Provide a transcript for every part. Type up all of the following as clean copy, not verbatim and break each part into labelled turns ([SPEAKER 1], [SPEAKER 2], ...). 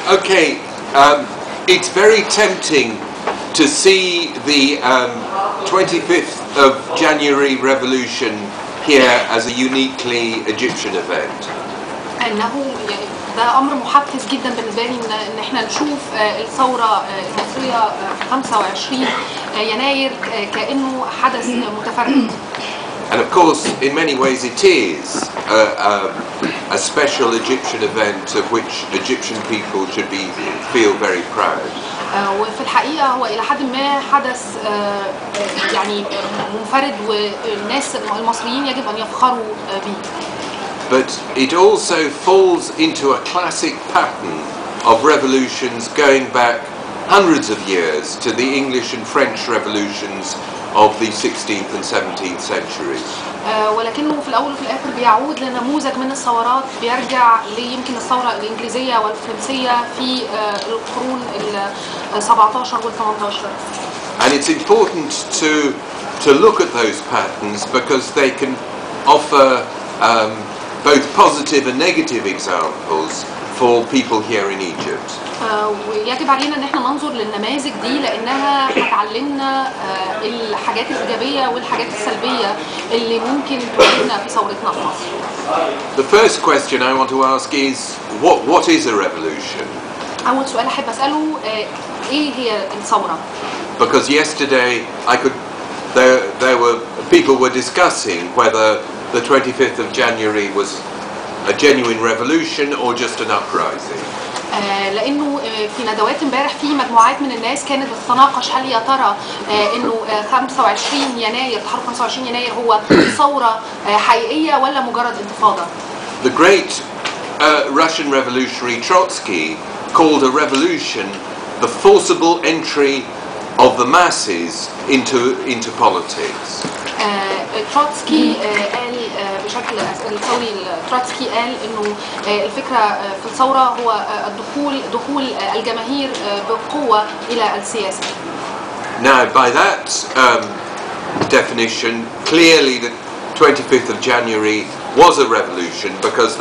[SPEAKER 1] Okay, it's very tempting to see the 25th of January revolution here as a uniquely Egyptian event.
[SPEAKER 2] انه ده امر محفز جدا بالنسبه لي ان احنا نشوف الثوره المصريه في 25 يناير كانه حدث متفرد.
[SPEAKER 1] And of course, in many ways, it is a special Egyptian event of which Egyptian people should feel very proud.
[SPEAKER 2] وفي الحقيقة هو إلى حد ما حدث يعني منفرد والناس المصريين يجب أن يفخروا به.
[SPEAKER 1] But it also falls into a classic pattern of revolutions going back hundreds of years to the English and French revolutions of the 16th and 17th centuries.
[SPEAKER 2] ولكنه في الأول وفي الآخر بيعود لنموذج من الثورات بيرجع ليمكن الثورة الإنجليزية والفرنسية في القرون ال 17 وال 18.
[SPEAKER 1] And it's important to look at those patterns because they can offer both positive and negative examples for people here in Egypt.
[SPEAKER 2] ويجب علينا ان احنا ننظر للنماذج دي لانها هتعلمنا الحاجات الايجابيه والحاجات السلبيه اللي ممكن تواجهنا في ثورتنا في مصر.
[SPEAKER 1] The first question I want to ask is what is a revolution?
[SPEAKER 2] اول سؤال احب اساله ايه هي الثوره؟
[SPEAKER 1] Because yesterday there were people were discussing whether the 25th of January was a genuine revolution or just an uprising.
[SPEAKER 2] لانه في ندوات امبارح في مجموعات من الناس كانت بتتناقش هل يا ترى انه 25 يناير تحرك 25 يناير هو ثوره حقيقيه ولا مجرد انتفاضه.
[SPEAKER 1] The great Russian revolutionary Trotsky called a revolution the forcible entry of the masses into politics.
[SPEAKER 2] تروتسكي قال بشكل الثوري تروتسكي قال انه الفكره في الثوره هو دخول الجماهير بقوه الى السياسه.
[SPEAKER 1] Now by that definition clearly the 25th of January was a revolution because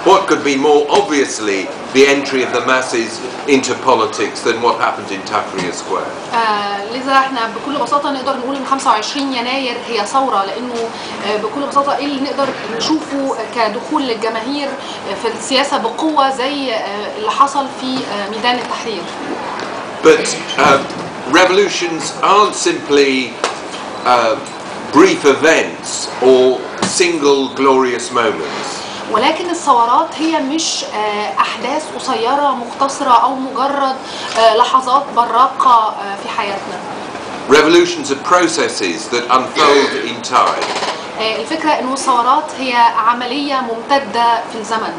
[SPEAKER 1] what could be more obviously the entry of the masses into politics than what happened in Tahrir Square.
[SPEAKER 2] لذا احنا بكل بساطه نقدر نقول ان 25 يناير هي ثوره لانه بكل بساطه ايه اللي نقدر نشوفه كدخول للجماهير في السياسه بقوه زي اللي حصل في ميدان التحرير.
[SPEAKER 1] But revolutions aren't simply brief events or single glorious moments.
[SPEAKER 2] ولكن الثورات هي مش أحداث قصيرة مختصرة أو مجرد لحظات براقة في حياتنا.
[SPEAKER 1] Revolutions are processes that unfold in time.
[SPEAKER 2] الفكرة إنه الثورات هي عملية ممتدة في الزمن.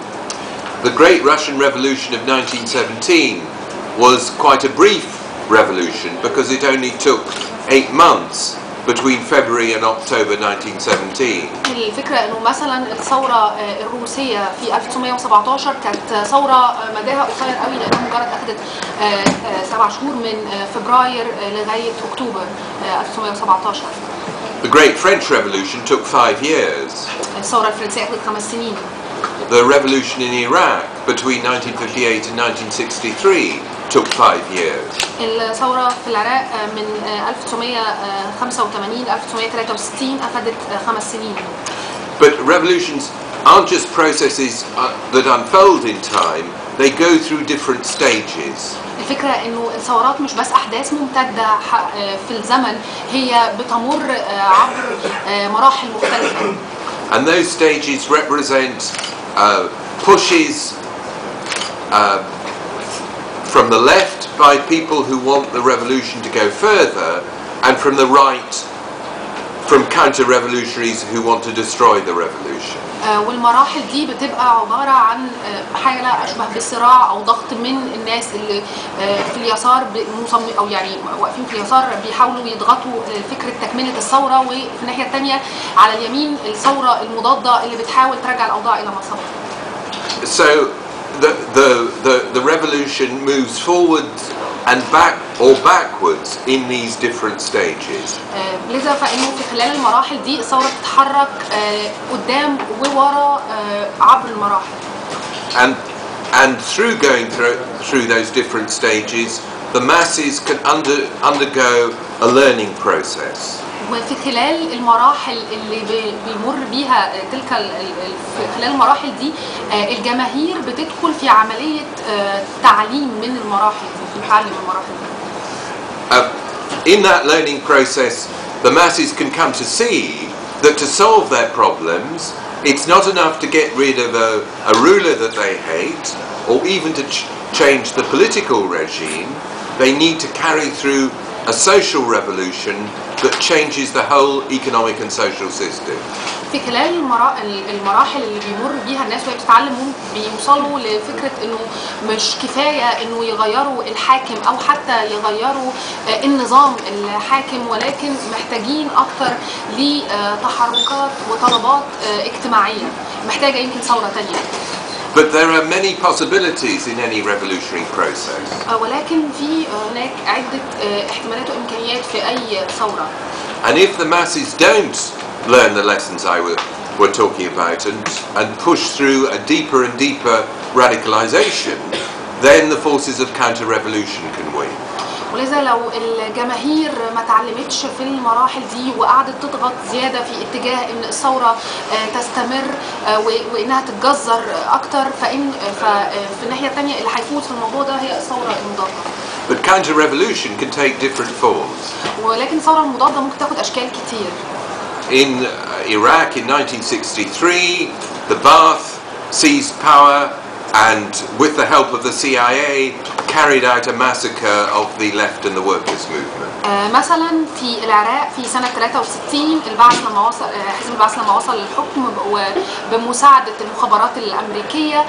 [SPEAKER 1] The Great Russian Revolution of 1917 was quite a brief revolution because it only took 8 months between February and October 1917.
[SPEAKER 2] الفكرة إنه مثلا الثورة الروسية في 1917 كانت ثورة مداها قصير قوي لأنها مجرد أخذت 7 شهور من فبراير لغاية أكتوبر 1917.
[SPEAKER 1] The Great French Revolution took 5 years.
[SPEAKER 2] الثورة الفرنسية أخذت 5 سنين.
[SPEAKER 1] The revolution in Iraq between 1958 and 1963 took 5 years.
[SPEAKER 2] الثورة في العراق من 1985 ل 1963 أخذت 5 سنين.
[SPEAKER 1] But revolutions aren't just processes that unfold in time, they go through different stages.
[SPEAKER 2] الفكرة إنه الثورات مش بس أحداث ممتدة في الزمن، هي بتمر عبر مراحل مختلفة.
[SPEAKER 1] And those stages represent pushes from the left by people who want the revolution to go further, and from the right from counter-revolutionaries who want to destroy the revolution.
[SPEAKER 2] والمراحل دي بتبقى عبارة عن حالة أشبه بصراع أو ضغط من الناس اللي في اليسار أو يعني واقفين في اليسار بيحاولوا يضغطوا فكرة تكملة الثورة، وفي الناحية الثانية على اليمين الثورة المضادة اللي بتحاول ترجع الأوضاع إلى ما سبق.
[SPEAKER 1] So the revolution moves forward and backwards in these different stages.
[SPEAKER 2] لذا فإنه في خلال المراحل دي الثورة بتتحرك قدام وورا عبر المراحل.
[SPEAKER 1] And and through going through those different stages, the masses can undergo a learning process.
[SPEAKER 2] وفي خلال المراحل اللي بيمر بيها خلال المراحل دي الجماهير بتدخل في عملية تعليم من المراحل دي، بتتعلم المراحل دي.
[SPEAKER 1] In that learning process, the masses can come to see that to solve their problems, it's not enough to get rid of a ruler that they hate, or even to change the political regime. They need to carry through a social revolution that changes the whole economic and social system.
[SPEAKER 2] في خلال المراحل اللي بيمر بيها الناس وهي بتتعلم بيوصلوا لفكرة انه مش كفاية انه يغيروا الحاكم او حتى يغيروا النظام الحاكم، ولكن محتاجين اكتر لتحركات وطلبات اجتماعية، محتاجة يمكن ثورة تانية.
[SPEAKER 1] But there are many possibilities in any revolutionary process.
[SPEAKER 2] ولكن في هناك عدة احتمالات وإمكانيات في أي ثورة.
[SPEAKER 1] And if the masses don't learn the lessons we're talking about and push through a deeper and deeper radicalization, then the forces of counter-revolution can win.
[SPEAKER 2] ولذا لو الجماهير ما تعلمتش في المراحل دي وقعدت تضغط زيادة في اتجاه ان الثورة تستمر وانها تتجذر اكتر، في الناحية الثانية اللي هيفوز في الموضوع ده هي الثورة المضادة.
[SPEAKER 1] But counter-revolution can take different forms.
[SPEAKER 2] ولكن الثورة المضادة ممكن تاخد اشكال كتير.
[SPEAKER 1] In Iraq in 1963, the Ba'ath seized power and with the help of the CIA carried out a massacre of the left and the workers movement.
[SPEAKER 2] مثلا في العراق في سنة 63 البعث لما وصل حزب البعث لما وصل للحكم وبمساعدة المخابرات الأمريكية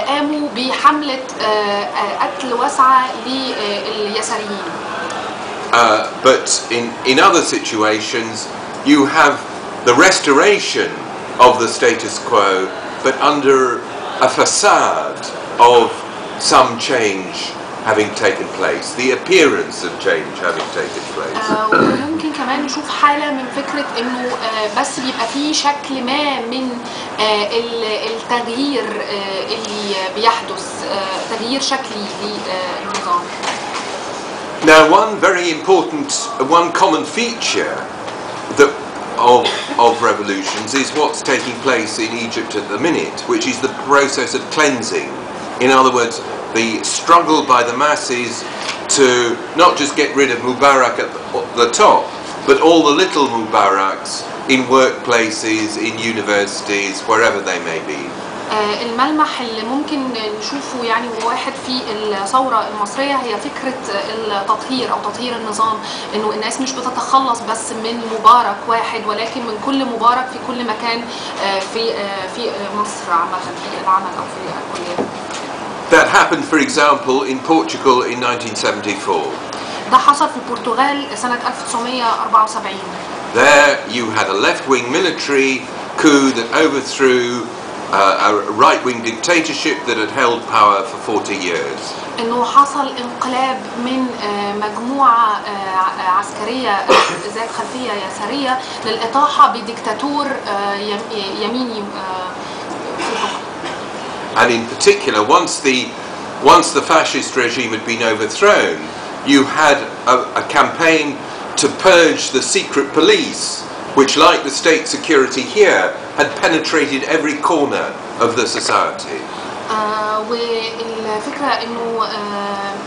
[SPEAKER 2] قاموا بحملة قتل واسعة لليساريين.
[SPEAKER 1] But in other situations you have the restoration of the status quo, but under a facade of some change having taken place, the appearance of change having taken place.
[SPEAKER 2] وممكن كمان نشوف حالة من فكرة إنه بس بيبقى فيه شكل ما من التغيير اللي بيحدث، تغيير شكلي للنظام.
[SPEAKER 1] Now, one very important, one common feature of revolutions is what's taking place in Egypt at the minute, which is the process of cleansing. In other words, the struggle by the masses to not just get rid of Mubarak at the top, but all the little Mubaraks in workplaces, in universities, wherever they may be.
[SPEAKER 2] الملمح اللي ممكن نشوفه يعني واحد في الثورة المصرية هي فكرة التطهير أو تطهير النظام، إنه الناس مش بتتخلص بس من مبارك واحد ولكن من كل مبارك في كل مكان في مصر عامة، في العمل أو في الكلية.
[SPEAKER 1] That happened, for example, in Portugal in 1974.
[SPEAKER 2] ده حصل في البرتغال سنة 1974.
[SPEAKER 1] There you had a left-wing military coup that overthrew a right-wing dictatorship that had held power for 40 years.
[SPEAKER 2] إنه حصل انقلاب من مجموعة عسكرية ذات خلفية يسارية للإطاحة بديكتاتور يميني في الحكم.
[SPEAKER 1] And in particular, once the fascist regime had been overthrown, you had a campaign to purge the secret police, which, like the state security here, had penetrated every corner of the society.
[SPEAKER 2] والفكرة إنه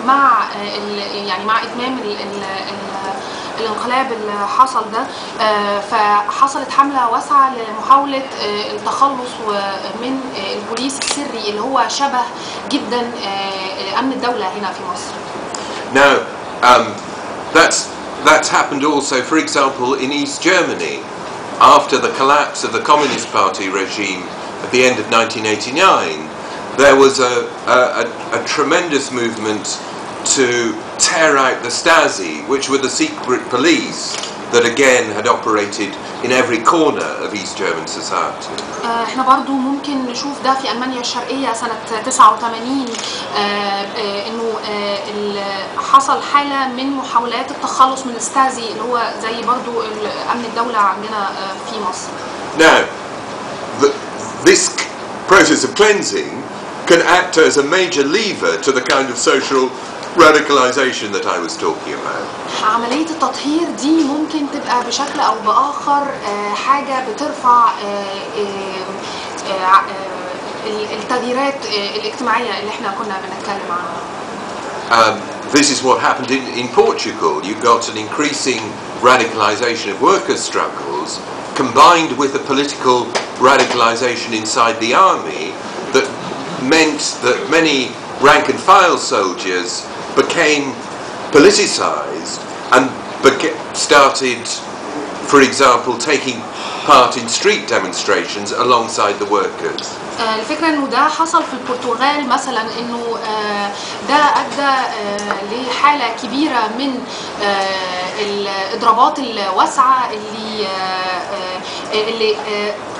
[SPEAKER 2] مع يعني مع إتمام الانقلاب اللي حصل ده فحصلت حملة واسعة لمحاولة التخلص من البوليس السري اللي هو شبه جدا أمن الدولة هنا في مصر.
[SPEAKER 1] Now, that's happened also, for example, in East Germany. After the collapse of the Communist Party regime at the end of 1989, there was a tremendous movement to tear out the Stasi, which were the secret police that again had operated in every corner of East German society.
[SPEAKER 2] احنا برضو ممكن نشوف ده في ألمانيا الشرقية سنة 89 انه حصل حالة من محاولات التخلص من الستازي اللي هو زي برضو أمن الدولة عندنا في مصر.
[SPEAKER 1] Now, this process of cleansing can act as a major lever to the kind of social radicalization that I was talking about.
[SPEAKER 2] عملية التطهير دي ممكن تبقى بشكل أو بآخر حاجة بترفع التغييرات الاجتماعية اللي احنا كنا بنتكلم عنها.
[SPEAKER 1] This is what happened in Portugal. You got an increasing radicalization of workers' struggles combined with a political radicalization inside the army that meant that many rank and file soldiers became politicized and started, for example, taking part in street demonstrations alongside the workers.
[SPEAKER 2] الفكرة انه ده حصل في البرتغال مثلا، انه ده ادى لحالة كبيرة من الاضرابات الواسعة اللي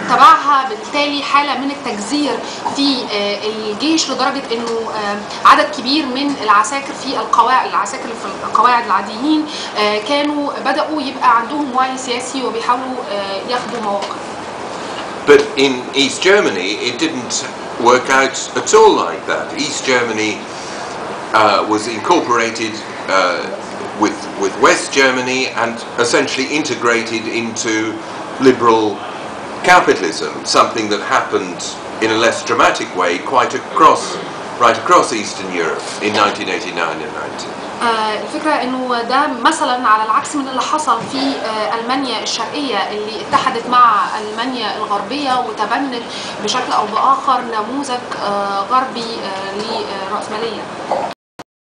[SPEAKER 2] تبعها بالتالي حالة من التجزير في الجيش، لدرجة انه عدد كبير من العساكر في القواعد العاديين كانوا بدأوا يبقى عندهم وعي سياسي وبيحاولوا ياخدوا مواقف.
[SPEAKER 1] But in East Germany, it didn't work out at all like that. East Germany was incorporated with West Germany and essentially integrated into liberal capitalism, something that happened in a less dramatic way right across Eastern Europe in 1989 and 90.
[SPEAKER 2] الفكرة انه ده مثلا على العكس من اللي حصل في ألمانيا الشرقية اللي اتحدت مع ألمانيا الغربية وتبنت بشكل او بآخر نموذج غربي للرأسمالية.